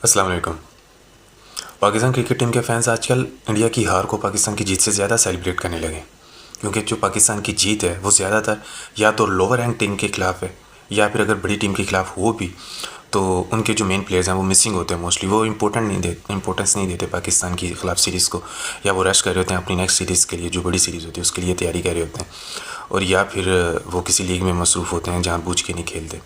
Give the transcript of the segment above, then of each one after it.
अस्सलाम वालेकुम। Pakistan cricket team के फैंस आजकल इंडिया की हार को पाकिस्तान की जीत से ज़्यादा सेलिब्रेट करने लगे, क्योंकि जो पाकिस्तान की जीत है वो ज़्यादातर या तो लोअर रैंक टीम के ख़िलाफ़ है, या फिर अगर बड़ी टीम के ख़िलाफ़ हो भी तो उनके जो मेन प्लेयर्स हैं वो मिसिंग होते हैं मोस्टली। वो इंपॉर्टेंस नहीं देते पाकिस्तान के ख़िलाफ़ सीरीज़ को, या वो रश कर रहे होते हैं अपनी नेक्स्ट सीरीज़ के लिए, जो बड़ी सीरीज़ होती है उसके लिए तैयारी कर रहे होते हैं, और या फिर वो किसी लीग में मसरूफ़ होते हैं जानबूझ के नहीं खेलते।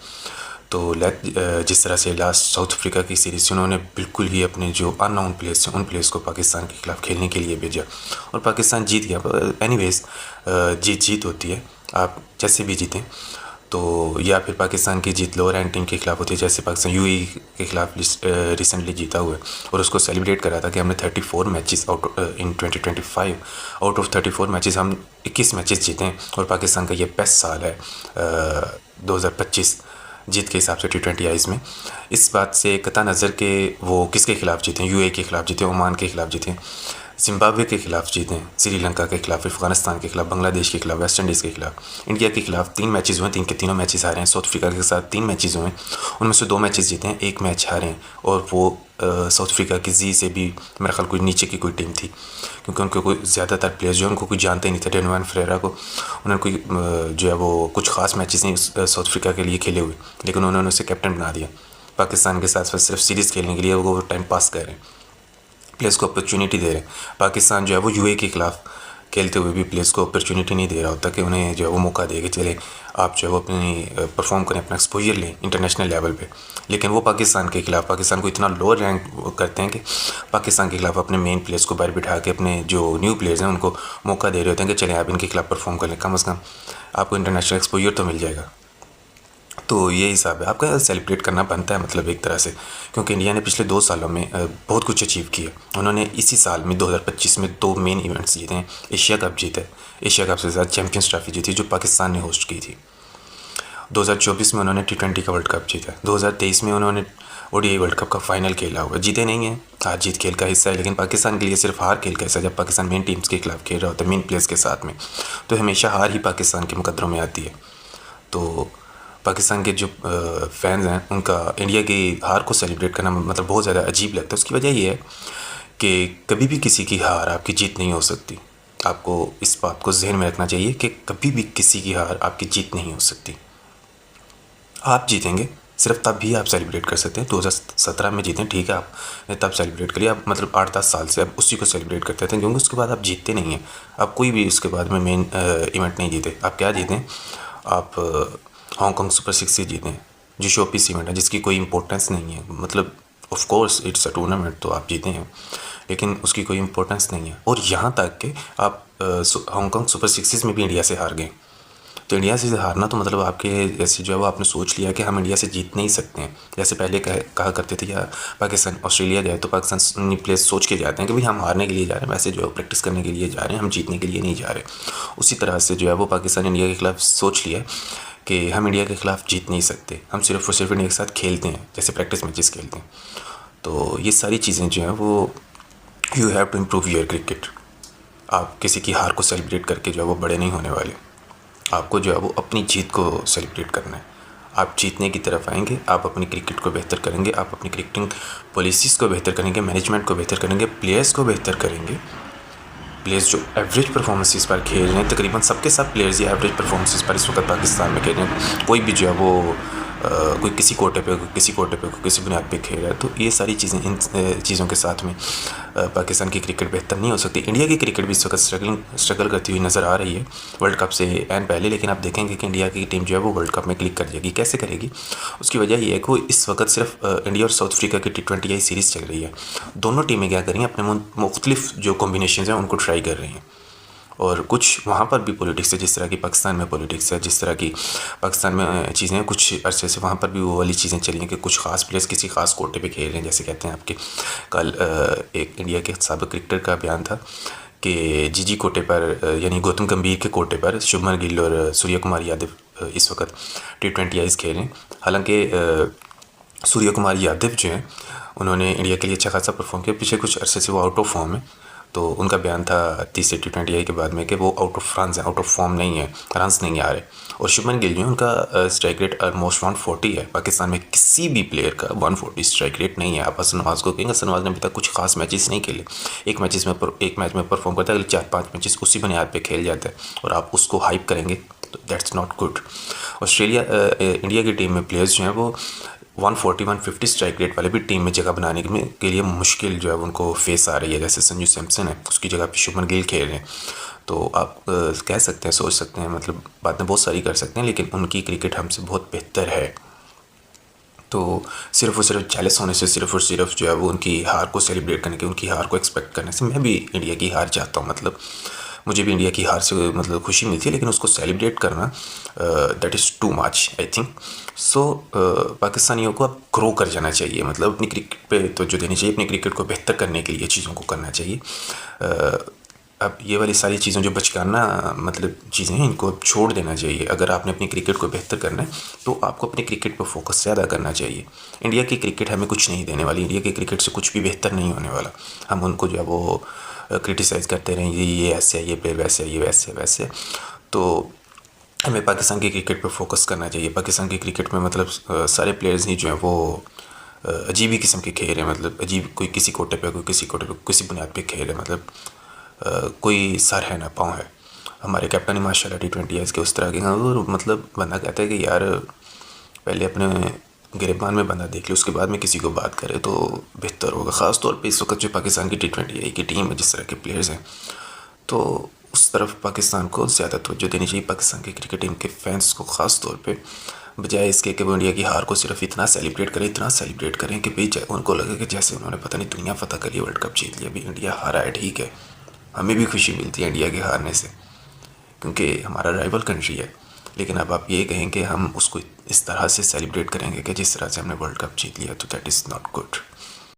तो जिस तरह से लास्ट साउथ अफ्रीका की सीरीज़ उन्होंने बिल्कुल ही अपने जो अननोन प्लेयर्स थे उन प्लेयर्स को पाकिस्तान के ख़िलाफ़ खेलने के लिए भेजा और पाकिस्तान जीत गया। एनीवेज जीत होती है, आप जैसे भी जीतें। तो या फिर पाकिस्तान की जीत लोअर रैंक टीम के खिलाफ होती है, जैसे पाकिस्तान यूएई के खिलाफ रिसेंटली जीता हुआ है और उसको सेलिब्रेट करा था कि हमने 34 matches in 2025 out of 34 matches हम 21 मैचेस जीते हैं, और पाकिस्तान का ये बेस्ट साल है 2025 जीत के हिसाब से T20 आइज़ में। इस बात से कता नज़र के वो किसके खिलाफ जीते हैं, यूएई के खिलाफ जीते हैं, ओमान के खिलाफ जीते हैं, जिम्बाब्वे के खिलाफ जीते हैं, श्रीलंका के खिलाफ, अफगानिस्तान के खिलाफ, बांग्लादेश के खिलाफ, वेस्ट इंडीज़ के खिलाफ, इंडिया के खिलाफ 3 मैचेस हुए हैं, 3 के तीनों मैचेस हारे हैं। साउथ अफ्रीका के साथ 3 मैचेस हुए हैं, उनमें से 2 मैचेस जीते हैं, 1 मैच हारे हैं, और वो साउथ अफ्रीका की जी से भी मेरे ख्याल कोई नीचे की कोई टीम थी, क्योंकि उनके कोई ज़्यादातर प्लेयर्स जो है उनको कोई जानते ही नहीं थे। डेनवान फ्रेरा को उन्होंने कोई जो है वो कुछ ख़ास मैचेस नहीं साउथ अफ्रीका के लिए खेले हुए, लेकिन उन्होंने उसे कैप्टन बना दिया। पाकिस्तान के साथ सिर्फ सीरीज़ खेलने के लिए वो टाइम पास कर रहे हैं, प्लेयर्स को अपॉर्चुनिटी दे रहे हैं। पाकिस्तान जो है वो यूएई के खिलाफ खेलते हुए भी प्लेयर्स को अपॉर्चुनिटी नहीं दे रहा होता कि उन्हें जो है वो मौका दे कि चले आप जो है वो अपनी परफॉर्म करें, अपना एक्सपोजर लें इंटरनेशनल लेवल पे। लेकिन वो पाकिस्तान के खिलाफ पाकिस्तान को इतना लोअर रैंक करते हैं कि पाकिस्तान के खिलाफ अपने मेन प्लेयर्स को बाहर बिठा के अपने जो न्यू प्लेयर्स हैं उनको मौका दे रहे होते हैं कि चले आप इनके खिलाफ परफॉर्म कर लें, कम अज़ कम आपको इंटरनेशनल एक्सपोजर तो मिल जाएगा। तो ये हिसाब है, आपका सेलिब्रेट करना बनता है, मतलब एक तरह से, क्योंकि इंडिया ने पिछले 2 सालों में बहुत कुछ अचीव किया। उन्होंने इसी साल में 2025 में 2 मेन इवेंट्स जीते हैं। एशिया कप जीता है, एशिया कप से ज़्यादा चैम्पियंस ट्रॉफी जीती जो पाकिस्तान ने होस्ट की थी। 2024 में उन्होंने T20 का वर्ल्ड कप जीता है। 2023 में उन्होंने ओडीआई वर्ल्ड कप का फाइनल खेला हुआ। जीते नहीं हैं, हार जीत खेल का हिस्सा है, लेकिन पाकिस्तान के लिए सिर्फ हार खेल का हिस्सा है। जब पाकिस्तान मेन टीम्स के खिलाफ खेल रहा होता है मेन प्लेयर्स के साथ में, तो हमेशा हार ही पाकिस्तान के मुकद्दरों में आती है। तो पाकिस्तान के जो फैंस हैं उनका इंडिया की हार को सेलिब्रेट करना मतलब बहुत ज़्यादा अजीब लगता है। उसकी वजह ये है कि कभी भी किसी की हार आपकी जीत नहीं हो सकती। आपको इस बात को जहन में रखना चाहिए कि कभी भी किसी की हार आपकी जीत नहीं हो सकती। आप जीतेंगे सिर्फ तब भी आप सेलिब्रेट कर सकते हैं। 2017 में जीतें, ठीक है, आपने तब सेलिब्रेट करिए। आप मतलब 8-10 साल से आप उसी को सेलिब्रेट करते थे, क्योंकि उसके बाद आप जीतते नहीं हैं। आप कोई भी उसके बाद में मेन इवेंट नहीं जीते। आप क्या जीतें, आप हांगकॉन्ग सुपर 6 जीते हैं, जो शो पीस इवेंट है जिसकी कोई इंपॉर्टेंस नहीं है। मतलब of course it's a tournament, तो आप जीते हैं, लेकिन उसकी कोई इंपॉर्टेंस नहीं है। और यहाँ तक कि आप हांगकॉन्ग सुपर 6 में भी इंडिया से हार गए। तो इंडिया से हारना तो मतलब आपके जैसे जो है वो आपने सोच लिया कि हम इंडिया से जीत नहीं सकते हैं। जैसे पहले कहा करते थे, या पाकिस्तान ऑस्ट्रेलिया जाए तो पाकिस्तान प्लेयर्स सोच के जाते हैं कि भाई हम हारने के लिए जा रहे हैं, वैसे जो है प्रैक्टिस करने के लिए जा रहे हैं, हम जीतने के लिए नहीं जा रहे। उसी तरह से जो है वो पाकिस्तान इंडिया के खिलाफ सोच लिया कि हम इंडिया के खिलाफ जीत नहीं सकते, हम सिर्फ और सिर्फ इंडिया के साथ खेलते हैं, जैसे प्रैक्टिस मैचेस खेलते हैं। तो ये सारी चीज़ें जो हैं वो you have to improve your cricket. आप किसी की हार को सेलिब्रेट करके जो है वो बड़े नहीं होने वाले। आपको जो है वो अपनी जीत को सेलिब्रेट करना है। आप जीतने की तरफ आएंगे, आप अपनी क्रिकेट को बेहतर करेंगे, आप अपनी क्रिकेटिंग पॉलिसीज़ को बेहतर करेंगे, मैनेजमेंट को बेहतर करेंगे, प्लेयर्स को बेहतर करेंगे। प्लेयर्स जो एवरेज परफॉर्मेंसेस पर खेल रहे हैं, तकरीबन सबके सब प्लेयर्स ये एवरेज परफॉर्मेंसेस पर इस वक्त पाकिस्तान में खेल रहे हैं। कोई भी जो है वो कोई किसी कोटे पे कोई किसी बुनियाद पे खेल रहा है। तो ये सारी चीज़ें, इन चीज़ों के साथ में पाकिस्तान की क्रिकेट बेहतर नहीं हो सकती। इंडिया की क्रिकेट भी इस वक्त स्ट्रगल करती हुई नज़र आ रही है वर्ल्ड कप से एन पहले, लेकिन आप देखेंगे कि इंडिया की टीम जो है वो वर्ल्ड कप में क्लिक कर जाएगी। कैसे करेगी? उसकी वजह ये है कि इस वक्त सिर्फ इंडिया और साउथ अफ्रीका की T20 आई सीरीज़ चल रही है। दोनों टीमें क्या करेंगी, अपने मुख्तलिफ जो कॉम्बिनेशन हैं उनको ट्राई कर रही हैं। और कुछ वहाँ पर भी पॉलिटिक्स है, जिस तरह की पाकिस्तान में पॉलिटिक्स है, जिस तरह की पाकिस्तान में चीज़ें हैं, कुछ अरसे से वहाँ पर भी वो वाली चीज़ें चली हैं कि कुछ ख़ास प्लेयर्स किसी ख़ास कोटे पे खेल रहे हैं। जैसे कहते हैं आपके कल एक इंडिया के साबिक़ क्रिकेटर का बयान था कि जीजी कोटे पर, यानी गौतम गंभीर के कोटे पर शुभमन गिल और सूर्य कुमार यादव इस वक्त T20 आईज़ खेल रहे हैं। हालांकि सूर्य कुमार यादव जो हैं उन्होंने इंडिया के लिए अच्छा खासा परफॉर्म किया, पिछले कुछ अरसे से वो आउट ऑफ फॉर्म है। तो उनका बयान था तीसरे T20 के बाद में कि वो आउट ऑफ रन है, आउट ऑफ फॉर्म नहीं है, रन्स नहीं आ रहे। और शुभमन गिल जो है उनका स्ट्राइक रेट ऑलमोस्ट 140 है। पाकिस्तान में किसी भी प्लेयर का 140 स्ट्राइक रेट नहीं है। आप हसन नवाज़ को कहेंगे, हसन नवाज़ ने अभी तक कुछ खास मैचेस नहीं खेले, एक मैच में परफॉर्म करता है, 4-5 मैचेस उसी बुनियाद पे खेल जाता है और आप उसको हाइप करेंगे तो दैट्स नॉट गुड। इंडिया की टीम में प्लेयर्स जो हैं वो 140-150 स्ट्राइक रेट वाले भी टीम में जगह बनाने के लिए मुश्किल जो है उनको फेस आ रही है। जैसे संजू सैमसन है, उसकी जगह पे शुभमन गिल खेल रहे हैं। तो आप कह सकते हैं, सोच सकते हैं, मतलब बातें बहुत सारी कर सकते हैं, लेकिन उनकी क्रिकेट हमसे बहुत बेहतर है। तो सिर्फ और सिर्फ जेलस होने से, सिर्फ और सिर्फ जो है वो उनकी हार को सेलिब्रेट करने के, उनकी हार को एक्सपेक्ट करने से, मैं भी इंडिया की हार चाहता हूँ। मतलब मुझे भी इंडिया की हार से मतलब खुशी मिलती है, लेकिन उसको सेलिब्रेट करना that is too much I think. So पाकिस्तानियों को अब ग्रो कर जाना चाहिए, मतलब अपनी क्रिकेट पे तो जो देनी चाहिए, अपनी क्रिकेट को बेहतर करने के लिए चीज़ों को करना चाहिए। अब ये वाली सारी चीज़ें जो बचकाना मतलब चीज़ें हैं, इनको अब छोड़ देना चाहिए। अगर आपने अपनी क्रिकेट को बेहतर करना है तो आपको अपनी क्रिकेट पर फोकस ज़्यादा करना चाहिए। इंडिया की क्रिकेट हमें कुछ नहीं देने वाली, इंडिया की क्रिकेट से कुछ भी बेहतर नहीं होने वाला। हम उनको जो है वो क्रिटिसाइज़ करते रहेंगे, ये ऐसे है, ये प्लेयर वैसे है, ये वैसे वैसे। तो हमें पाकिस्तान की क्रिकेट पर फोकस करना चाहिए। पाकिस्तान की क्रिकेट में मतलब सारे प्लेयर्स ही जो हैं वो अजीब ही किस्म के खेल रहे हैं, मतलब अजीब, कोई किसी कोटे पे, कोई किसी कोटे पे, किसी बुनियाद पे खेल रहे हैं, मतलब कोई सर है ना पाँव है। हमारे कैप्टन ही माशाल्लाह T20 के उस तरह के हैं, और मतलब बंदा कहता है कि यार पहले अपने गिरबान में बंदा देख ले, उसके बाद में किसी को बात करे तो बेहतर होगा। ख़ास तौर पे इस वक्त जो पाकिस्तान की T20 की टीम है, जिस तरह के प्लेयर्स हैं, तो उस तरफ पाकिस्तान को ज़्यादा तवज्जो देनी चाहिए। पाकिस्तान की क्रिकेट टीम के फैंस को ख़ास तौर पे, बजाय इसके कि वो इंडिया की हार को सिर्फ इतना सेलिब्रेट करें कि भाई उनको लगे कि जैसे उन्होंने पता नहीं दुनिया फतह कर लिया, वर्ल्ड कप जीत लिया। अभी इंडिया हारा है, ठीक है, हमें भी खुशी मिलती है इंडिया के हारने से, क्योंकि हमारा राइवल कंट्री है। लेकिन अब आप ये कहें कि हम उसको इस तरह से सेलिब्रेट करेंगे कि जिस तरह से हमने वर्ल्ड कप जीत लिया, तो दैट इज़ नॉट गुड।